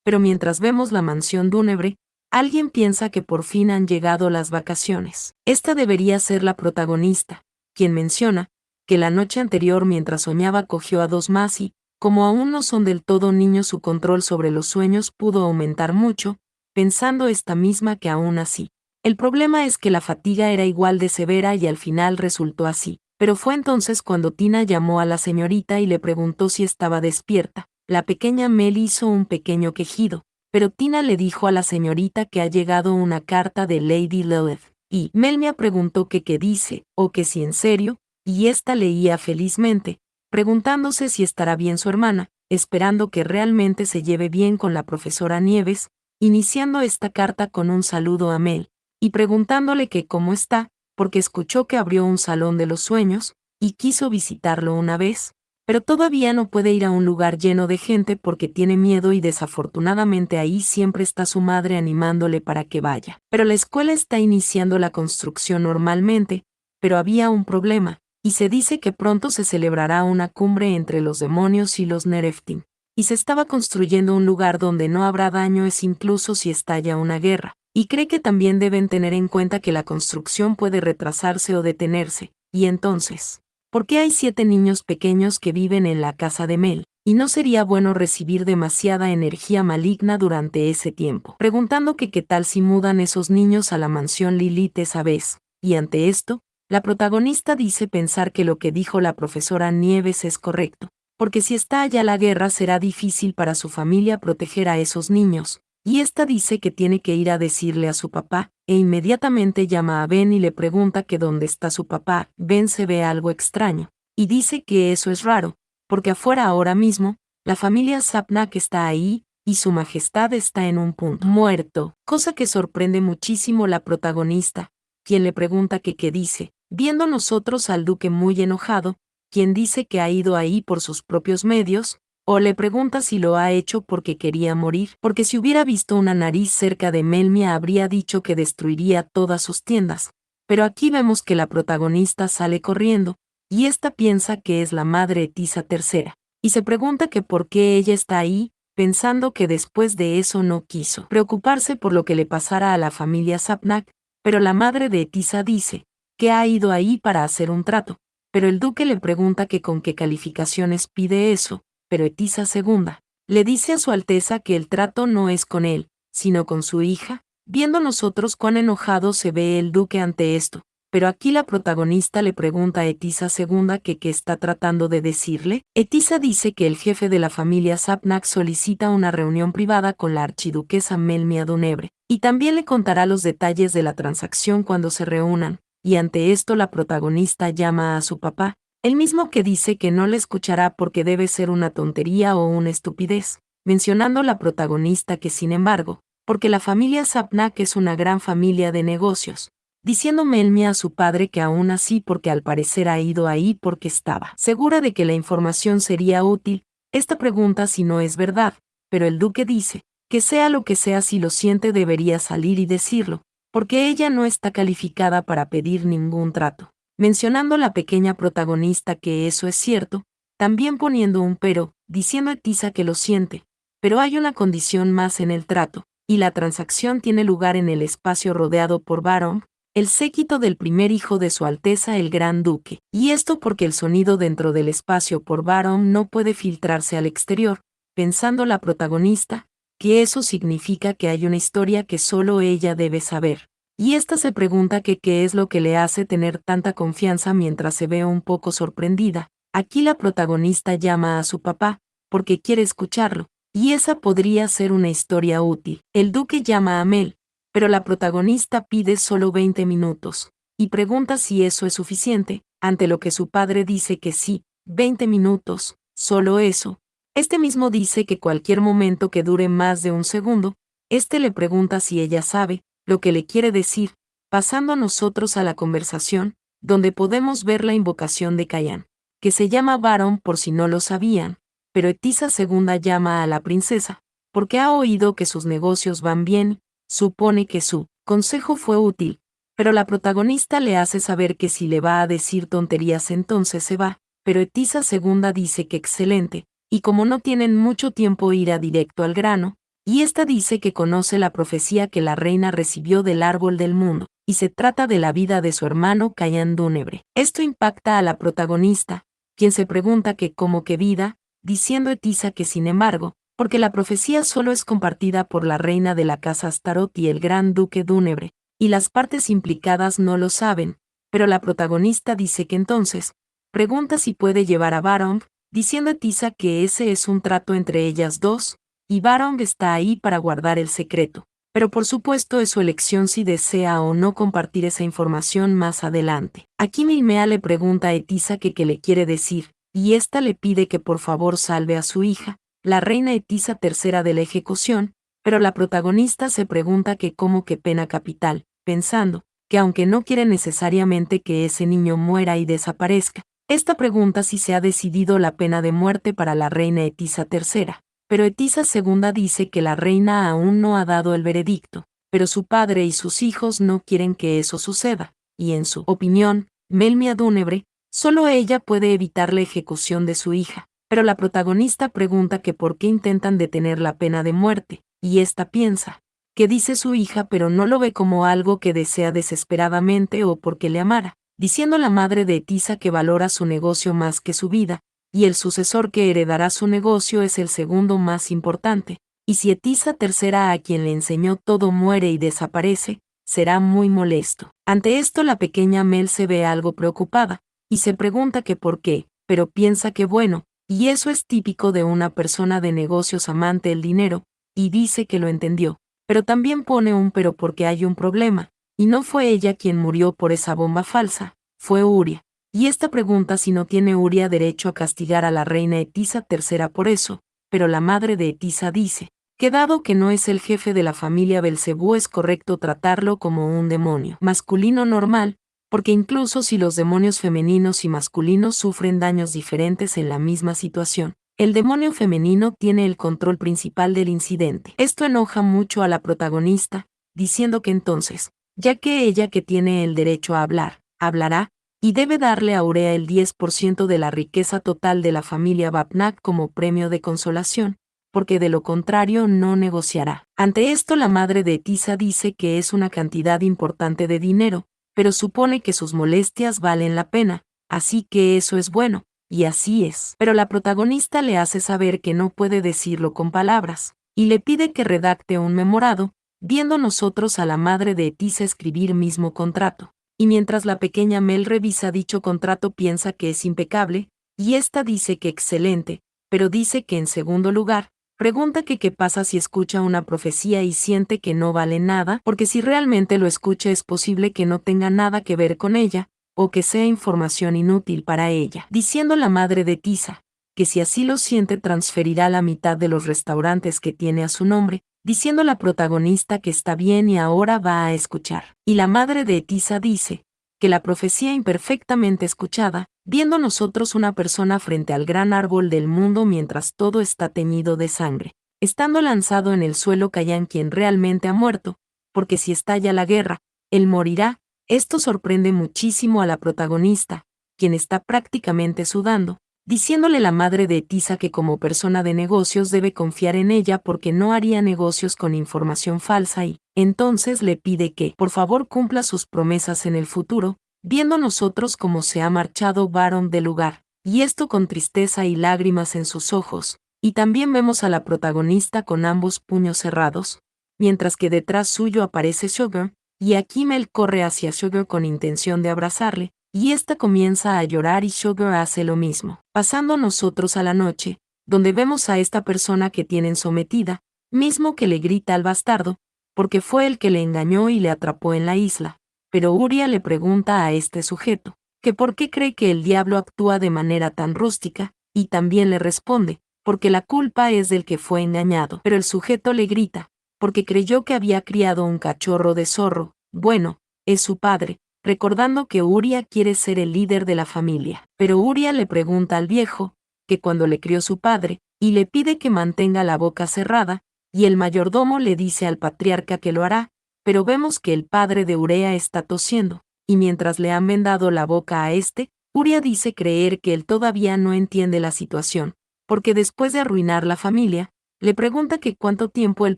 pero mientras vemos la mansión Dúnebre, alguien piensa que por fin han llegado las vacaciones. Esta debería ser la protagonista, quien menciona que la noche anterior mientras soñaba cogió a dos más y, como aún no son del todo niños, su control sobre los sueños pudo aumentar mucho, pensando esta misma que aún así. El problema es que la fatiga era igual de severa y al final resultó así. Pero fue entonces cuando Tina llamó a la señorita y le preguntó si estaba despierta. La pequeña Mel hizo un pequeño quejido, pero Tina le dijo a la señorita que ha llegado una carta de Lady Lilith, y Melmia preguntó que qué dice, o que si en serio, y ésta leía felizmente, preguntándose si estará bien su hermana, esperando que realmente se lleve bien con la profesora Nieves, iniciando esta carta con un saludo a Mel, y preguntándole que cómo está, porque escuchó que abrió un salón de los sueños, y quiso visitarlo una vez, pero todavía no puede ir a un lugar lleno de gente porque tiene miedo y desafortunadamente ahí siempre está su madre animándole para que vaya. Pero la escuela está iniciando la construcción normalmente, pero había un problema, y se dice que pronto se celebrará una cumbre entre los demonios y los Nereftim, y se estaba construyendo un lugar donde no habrá daños incluso si estalla una guerra, y cree que también deben tener en cuenta que la construcción puede retrasarse o detenerse, y entonces, ¿por qué hay 7 niños pequeños que viven en la casa de Mel? Y no sería bueno recibir demasiada energía maligna durante ese tiempo. Preguntando que qué tal si mudan esos niños a la mansión Lilith esa vez, y ante esto, la protagonista dice pensar que lo que dijo la profesora Nieves es correcto, porque si está allá la guerra será difícil para su familia proteger a esos niños, y esta dice que tiene que ir a decirle a su papá, e inmediatamente llama a Ben y le pregunta que dónde está su papá. Ben se ve algo extraño, y dice que eso es raro, porque afuera ahora mismo, la familia Sapnak está ahí, y su majestad está en un punto muerto, cosa que sorprende muchísimo la protagonista, quien le pregunta que qué dice, viendo nosotros al duque muy enojado, quien dice que ha ido ahí por sus propios medios, o le pregunta si lo ha hecho porque quería morir, porque si hubiera visto una nariz cerca de Melmia habría dicho que destruiría todas sus tiendas. Pero aquí vemos que la protagonista sale corriendo, y esta piensa que es la madre Etisa III, y se pregunta que por qué ella está ahí, pensando que después de eso no quiso preocuparse por lo que le pasara a la familia Sapnak, pero la madre de Etisa dice que ha ido ahí para hacer un trato, pero el duque le pregunta que con qué calificaciones pide eso, pero Etisa II le dice a su Alteza que el trato no es con él, sino con su hija, viendo nosotros cuán enojado se ve el duque ante esto, pero aquí la protagonista le pregunta a Etisa II que qué está tratando de decirle. Etisa dice que el jefe de la familia Sapnak solicita una reunión privada con la archiduquesa Melmia Dúnebre, y también le contará los detalles de la transacción cuando se reúnan, y ante esto la protagonista llama a su papá, el mismo que dice que no le escuchará porque debe ser una tontería o una estupidez, mencionando la protagonista que sin embargo, porque la familia Sapnak es una gran familia de negocios, diciendo Melmia a su padre que aún así porque al parecer ha ido ahí porque estaba segura de que la información sería útil, esta pregunta si no es verdad, pero el duque dice, que sea lo que sea si lo siente debería salir y decirlo, porque ella no está calificada para pedir ningún trato. Mencionando la pequeña protagonista que eso es cierto, también poniendo un pero, diciendo a Etisa que lo siente, pero hay una condición más en el trato, y la transacción tiene lugar en el espacio rodeado por Barón, el séquito del primer hijo de su Alteza el Gran Duque, y esto porque el sonido dentro del espacio por Barón no puede filtrarse al exterior, pensando la protagonista, que eso significa que hay una historia que solo ella debe saber. Y esta se pregunta que qué es lo que le hace tener tanta confianza mientras se ve un poco sorprendida. Aquí la protagonista llama a su papá, porque quiere escucharlo, y esa podría ser una historia útil. El duque llama a Mel, pero la protagonista pide solo 20 minutos, y pregunta si eso es suficiente, ante lo que su padre dice que sí, 20 minutos, solo eso. Este mismo dice que cualquier momento que dure más de un segundo, este le pregunta si ella sabe lo que le quiere decir, pasando a nosotros a la conversación, donde podemos ver la invocación de Cayan, que se llama Barón por si no lo sabían, pero Etisa II llama a la princesa, porque ha oído que sus negocios van bien, supone que su consejo fue útil, pero la protagonista le hace saber que si le va a decir tonterías entonces se va, pero Etisa II dice que excelente, y como no tienen mucho tiempo irá directo al grano, y esta dice que conoce la profecía que la reina recibió del árbol del mundo, y se trata de la vida de su hermano Cayan Dúnebre. Esto impacta a la protagonista, quien se pregunta que cómo que vida, diciendo Etisa que sin embargo, porque la profecía solo es compartida por la reina de la casa Astaroth y el gran duque Dúnebre, y las partes implicadas no lo saben, pero la protagonista dice que entonces, pregunta si puede llevar a Barong, diciendo Etisa que ese es un trato entre ellas dos, y Barong está ahí para guardar el secreto. Pero por supuesto es su elección si desea o no compartir esa información más adelante. Aquí Milmea le pregunta a Etisa que qué le quiere decir, y ésta le pide que por favor salve a su hija, la reina Etisa III de la ejecución, pero la protagonista se pregunta que cómo que pena capital, pensando que aunque no quiere necesariamente que ese niño muera y desaparezca, esta pregunta si se ha decidido la pena de muerte para la reina Etisa III. Pero Etisa II dice que la reina aún no ha dado el veredicto, pero su padre y sus hijos no quieren que eso suceda, y en su opinión, Melmia Dúnebre, solo ella puede evitar la ejecución de su hija. Pero la protagonista pregunta que por qué intentan detener la pena de muerte, y ésta piensa que dice su hija pero no lo ve como algo que desea desesperadamente o porque le amara, diciendo la madre de Etisa que valora su negocio más que su vida, y el sucesor que heredará su negocio es el segundo más importante, y si Etisa III a quien le enseñó todo muere y desaparece, será muy molesto. Ante esto la pequeña Mel se ve algo preocupada, y se pregunta que por qué, pero piensa que bueno, y eso es típico de una persona de negocios amante el dinero, y dice que lo entendió, pero también pone un pero porque hay un problema, y no fue ella quien murió por esa bomba falsa, fue Uria. Y esta pregunta si no tiene Uria derecho a castigar a la reina Etisa III por eso, pero la madre de Etisa dice que dado que no es el jefe de la familia Belcebú es correcto tratarlo como un demonio masculino normal, porque incluso si los demonios femeninos y masculinos sufren daños diferentes en la misma situación, el demonio femenino tiene el control principal del incidente. Esto enoja mucho a la protagonista, diciendo que entonces, ya que ella que tiene el derecho a hablar, hablará, y debe darle a Urea el 10% de la riqueza total de la familia Vapnak como premio de consolación, porque de lo contrario no negociará. Ante esto la madre de Etisa dice que es una cantidad importante de dinero, pero supone que sus molestias valen la pena, así que eso es bueno, y así es. Pero la protagonista le hace saber que no puede decirlo con palabras, y le pide que redacte un memorado, viendo nosotros a la madre de Etisa escribir mismo contrato. Y mientras la pequeña Mel revisa dicho contrato piensa que es impecable, y ésta dice que excelente, pero dice que en segundo lugar, pregunta que qué pasa si escucha una profecía y siente que no vale nada, porque si realmente lo escucha es posible que no tenga nada que ver con ella, o que sea información inútil para ella. Diciendo la madre de Tisa, que si así lo siente transferirá la mitad de los restaurantes que tiene a su nombre, diciendo la protagonista que está bien y ahora va a escuchar. Y la madre de Etisa dice que la profecía imperfectamente escuchada, viendo nosotros una persona frente al gran árbol del mundo mientras todo está teñido de sangre, estando lanzado en el suelo Cayan quien realmente ha muerto, porque si estalla la guerra, él morirá. Esto sorprende muchísimo a la protagonista, quien está prácticamente sudando, diciéndole la madre de Etisa que como persona de negocios debe confiar en ella porque no haría negocios con información falsa y, entonces le pide que, por favor, cumpla sus promesas en el futuro, viendo nosotros cómo se ha marchado Baron del lugar, y esto con tristeza y lágrimas en sus ojos, y también vemos a la protagonista con ambos puños cerrados, mientras que detrás suyo aparece Sugar, y aquí Mel corre hacia Sugar con intención de abrazarle, y ésta comienza a llorar y Sugar hace lo mismo. Pasando nosotros a la noche, donde vemos a esta persona que tienen sometida, mismo que le grita al bastardo, porque fue el que le engañó y le atrapó en la isla. Pero Uria le pregunta a este sujeto, que por qué cree que el diablo actúa de manera tan rústica, y también le responde, porque la culpa es del que fue engañado. Pero el sujeto le grita, porque creyó que había criado un cachorro de zorro, bueno, es su padre, recordando que Uria quiere ser el líder de la familia. Pero Uria le pregunta al viejo, que cuando le crió su padre, y le pide que mantenga la boca cerrada, y el mayordomo le dice al patriarca que lo hará, pero vemos que el padre de Urea está tosiendo, y mientras le han vendado la boca a este, Uria dice creer que él todavía no entiende la situación, porque después de arruinar la familia, le pregunta que cuánto tiempo él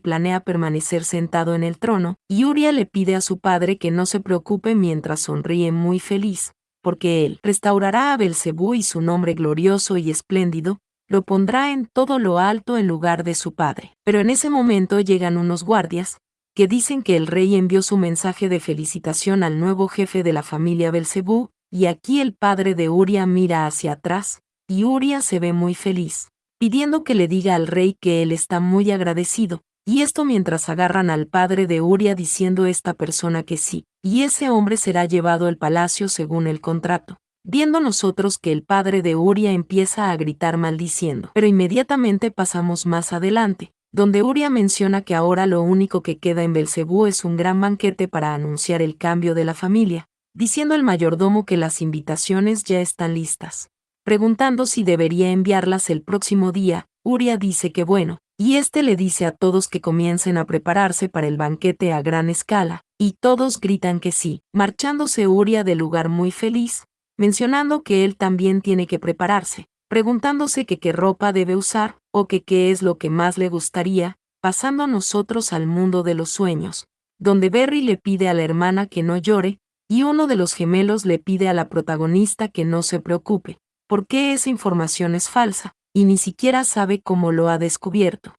planea permanecer sentado en el trono, y Uria le pide a su padre que no se preocupe mientras sonríe muy feliz, porque él restaurará a Belcebú y su nombre glorioso y espléndido, lo pondrá en todo lo alto en lugar de su padre. Pero en ese momento llegan unos guardias, que dicen que el rey envió su mensaje de felicitación al nuevo jefe de la familia Belcebú, y aquí el padre de Uria mira hacia atrás, y Uria se ve muy feliz, pidiendo que le diga al rey que él está muy agradecido, y esto mientras agarran al padre de Uria diciendo esta persona que sí, y ese hombre será llevado al palacio según el contrato. Viendo nosotros que el padre de Uria empieza a gritar maldiciendo, pero inmediatamente pasamos más adelante, donde Uria menciona que ahora lo único que queda en Belcebú es un gran banquete para anunciar el cambio de la familia, diciendo el mayordomo que las invitaciones ya están listas. Preguntando si debería enviarlas el próximo día, Uria dice que bueno, y este le dice a todos que comiencen a prepararse para el banquete a gran escala, y todos gritan que sí, marchándose Uria del lugar muy feliz, mencionando que él también tiene que prepararse, preguntándose que qué ropa debe usar, o que qué es lo que más le gustaría, pasando a nosotros al mundo de los sueños, donde Berry le pide a la hermana que no llore, y uno de los gemelos le pide a la protagonista que no se preocupe, porque esa información es falsa, y ni siquiera sabe cómo lo ha descubierto.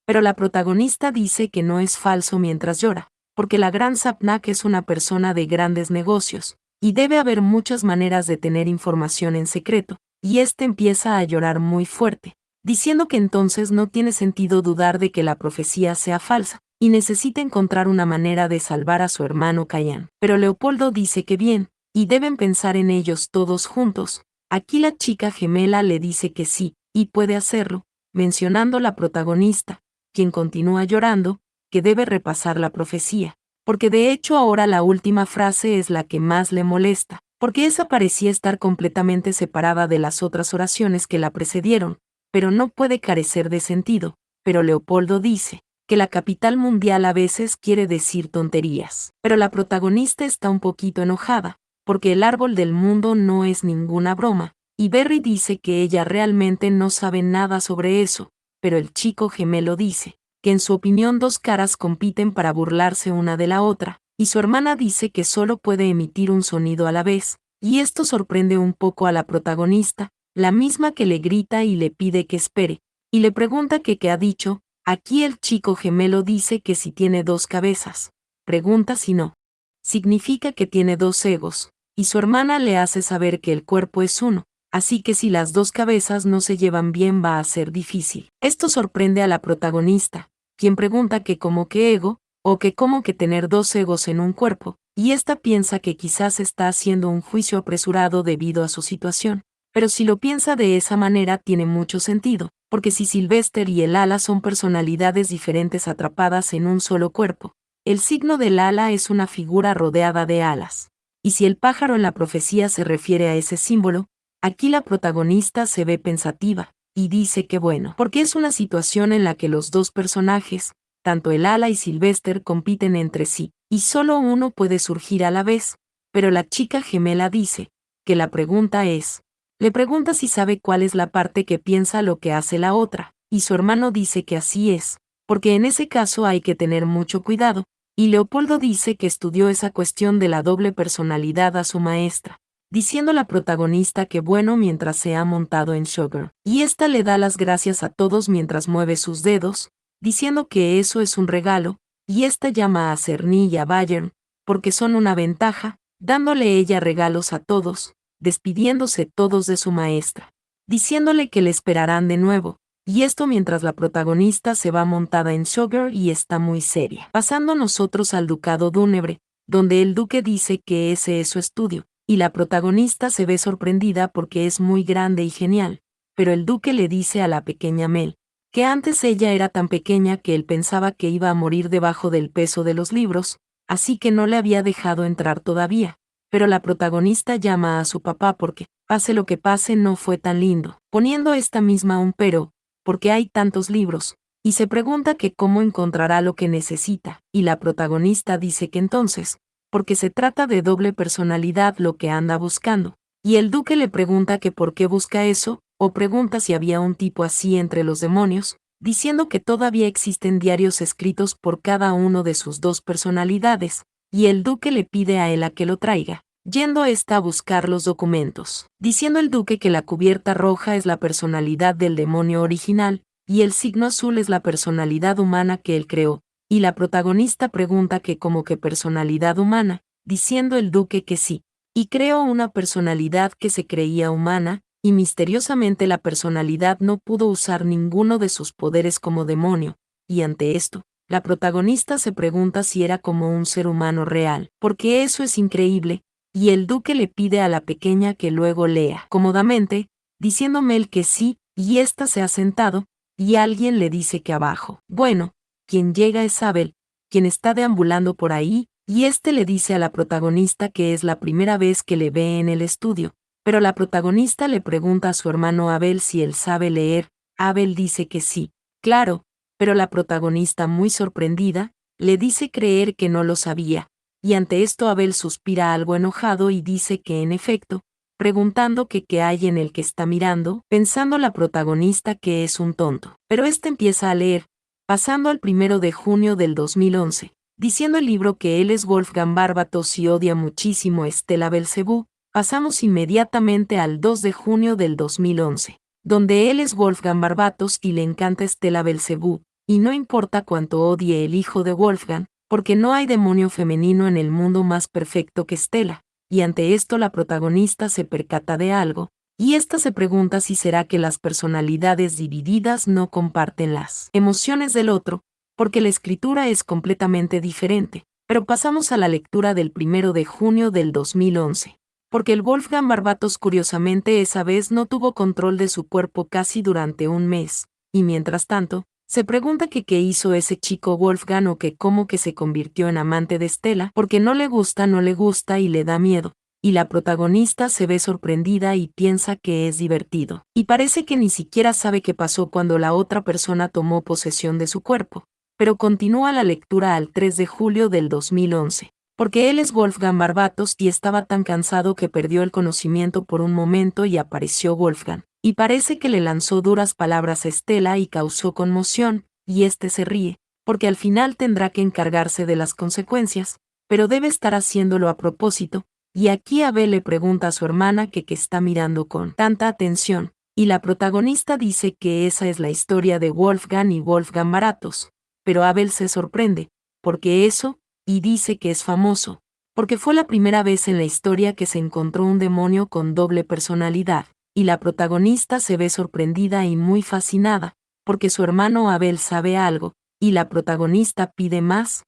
Pero la protagonista dice que no es falso mientras llora, porque la gran Sapnak es una persona de grandes negocios, y debe haber muchas maneras de tener información en secreto, y este empieza a llorar muy fuerte, diciendo que entonces no tiene sentido dudar de que la profecía sea falsa, y necesita encontrar una manera de salvar a su hermano Cayan. Pero Leopoldo dice que bien, y deben pensar en ellos todos juntos. Aquí la chica gemela le dice que sí, y puede hacerlo, mencionando la protagonista, quien continúa llorando, que debe repasar la profecía, porque de hecho ahora la última frase es la que más le molesta, porque esa parecía estar completamente separada de las otras oraciones que la precedieron, pero no puede carecer de sentido. Pero Leopoldo dice que la capital mundial a veces quiere decir tonterías. Pero la protagonista está un poquito enojada, porque el árbol del mundo no es ninguna broma, y Berry dice que ella realmente no sabe nada sobre eso, pero el chico gemelo dice que en su opinión dos caras compiten para burlarse una de la otra, y su hermana dice que solo puede emitir un sonido a la vez, y esto sorprende un poco a la protagonista, la misma que le grita y le pide que espere, y le pregunta que qué ha dicho. Aquí el chico gemelo dice que si tiene dos cabezas. Pregunta si no. Significa que tiene dos egos, y su hermana le hace saber que el cuerpo es uno, así que si las dos cabezas no se llevan bien va a ser difícil. Esto sorprende a la protagonista, quien pregunta que cómo que ego, o que cómo que tener dos egos en un cuerpo, y esta piensa que quizás está haciendo un juicio apresurado debido a su situación. Pero si lo piensa de esa manera tiene mucho sentido, porque si Sylvester y el ala son personalidades diferentes atrapadas en un solo cuerpo, el signo del ala es una figura rodeada de alas. Y si el pájaro en la profecía se refiere a ese símbolo, aquí la protagonista se ve pensativa, y dice que bueno, porque es una situación en la que los dos personajes, tanto el ala y Sylvester compiten entre sí, y solo uno puede surgir a la vez, pero la chica gemela dice que la pregunta es, le pregunta si sabe cuál es la parte que piensa lo que hace la otra, y su hermano dice que así es, porque en ese caso hay que tener mucho cuidado, y Leopoldo dice que estudió esa cuestión de la doble personalidad a su maestra, diciendo la protagonista que bueno mientras se ha montado en Sugar, y ésta le da las gracias a todos mientras mueve sus dedos, diciendo que eso es un regalo, y ésta llama a Cerny y a Bayern, porque son una ventaja, dándole ella regalos a todos, despidiéndose todos de su maestra, diciéndole que le esperarán de nuevo, y esto mientras la protagonista se va montada en Sugar y está muy seria. Pasando nosotros al ducado Dúnebre, donde el duque dice que ese es su estudio, y la protagonista se ve sorprendida porque es muy grande y genial, pero el duque le dice a la pequeña Mel, que antes ella era tan pequeña que él pensaba que iba a morir debajo del peso de los libros, así que no le había dejado entrar todavía. Pero la protagonista llama a su papá porque, pase lo que pase, no fue tan lindo, poniendo esta misma un pero, porque hay tantos libros, y se pregunta que cómo encontrará lo que necesita, y la protagonista dice que entonces, porque se trata de doble personalidad lo que anda buscando, y el duque le pregunta que por qué busca eso, o pregunta si había un tipo así entre los demonios, diciendo que todavía existen diarios escritos por cada uno de sus dos personalidades, y el duque le pide a Ella que lo traiga. Yendo ésta a buscar los documentos, diciendo el duque que la cubierta roja es la personalidad del demonio original, y el signo azul es la personalidad humana que él creó, y la protagonista pregunta que como que personalidad humana, diciendo el duque que sí, y creó una personalidad que se creía humana, y misteriosamente la personalidad no pudo usar ninguno de sus poderes como demonio, y ante esto, la protagonista se pregunta si era como un ser humano real, porque eso es increíble, y el duque le pide a la pequeña que luego lea cómodamente, diciéndome él que sí, y ésta se ha sentado, y alguien le dice que abajo. Bueno, quien llega es Abel, quien está deambulando por ahí, y este le dice a la protagonista que es la primera vez que le ve en el estudio, pero la protagonista le pregunta a su hermano Abel si él sabe leer. Abel dice que sí, claro, pero la protagonista, muy sorprendida, le dice creer que no lo sabía, y ante esto Abel suspira algo enojado y dice que en efecto, preguntando que qué hay en el que está mirando, pensando la protagonista que es un tonto. Pero este empieza a leer, pasando al 1 de junio del 2011, diciendo el libro que él es Wolfgang Barbatos y odia muchísimo a Estela Belcebú. Pasamos inmediatamente al 2 de junio del 2011, donde él es Wolfgang Barbatos y le encanta Estela Belcebú, y no importa cuánto odie el hijo de Wolfgang, porque no hay demonio femenino en el mundo más perfecto que Estela, y ante esto la protagonista se percata de algo, y ésta se pregunta si será que las personalidades divididas no comparten las emociones del otro, porque la escritura es completamente diferente, pero pasamos a la lectura del 1 de junio del 2011. Porque el Wolfgang Barbatos curiosamente esa vez no tuvo control de su cuerpo casi durante un mes, y mientras tanto, se pregunta que qué hizo ese chico Wolfgang o que cómo que se convirtió en amante de Estela, porque no le gusta y le da miedo, y la protagonista se ve sorprendida y piensa que es divertido, y parece que ni siquiera sabe qué pasó cuando la otra persona tomó posesión de su cuerpo, pero continúa la lectura al 3 de julio del 2011. Porque él es Wolfgang Barbatos y estaba tan cansado que perdió el conocimiento por un momento y apareció Wolfgang, y parece que le lanzó duras palabras a Estela y causó conmoción, y este se ríe, porque al final tendrá que encargarse de las consecuencias, pero debe estar haciéndolo a propósito, y aquí Abel le pregunta a su hermana que qué está mirando con tanta atención, y la protagonista dice que esa es la historia de Wolfgang y Wolfgang Barbatos, pero Abel se sorprende, porque eso, y dice que es famoso, porque fue la primera vez en la historia que se encontró un demonio con doble personalidad, y la protagonista se ve sorprendida y muy fascinada, porque su hermano Abel sabe algo, y la protagonista pide más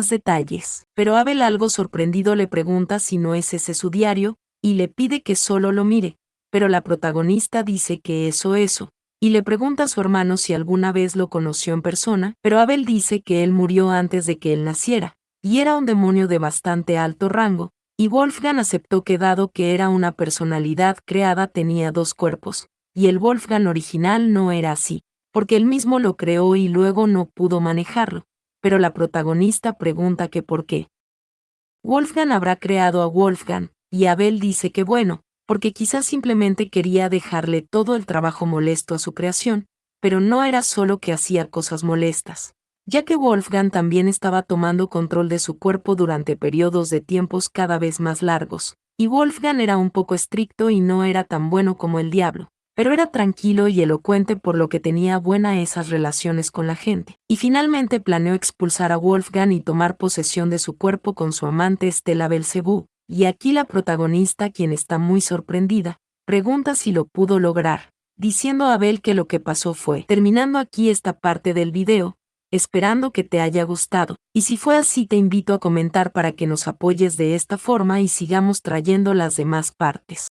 detalles. Pero Abel algo sorprendido le pregunta si no es ese su diario, y le pide que solo lo mire, pero la protagonista dice que eso, y le pregunta a su hermano si alguna vez lo conoció en persona, pero Abel dice que él murió antes de que él naciera, y era un demonio de bastante alto rango, y Wolfgang aceptó que dado que era una personalidad creada tenía dos cuerpos, y el Wolfgang original no era así, porque él mismo lo creó y luego no pudo manejarlo, pero la protagonista pregunta que por qué Wolfgang habrá creado a Wolfgang, y Abel dice que bueno, porque quizás simplemente quería dejarle todo el trabajo molesto a su creación, pero no era solo que hacía cosas molestas, ya que Wolfgang también estaba tomando control de su cuerpo durante periodos de tiempos cada vez más largos, y Wolfgang era un poco estricto y no era tan bueno como el diablo, pero era tranquilo y elocuente por lo que tenía buenas esas relaciones con la gente, y finalmente planeó expulsar a Wolfgang y tomar posesión de su cuerpo con su amante Estela Belcebú, y aquí la protagonista, quien está muy sorprendida, pregunta si lo pudo lograr, diciendo a Abel que lo que pasó fue. Terminando aquí esta parte del video, esperando que te haya gustado, y si fue así te invito a comentar para que nos apoyes de esta forma y sigamos trayendo las demás partes.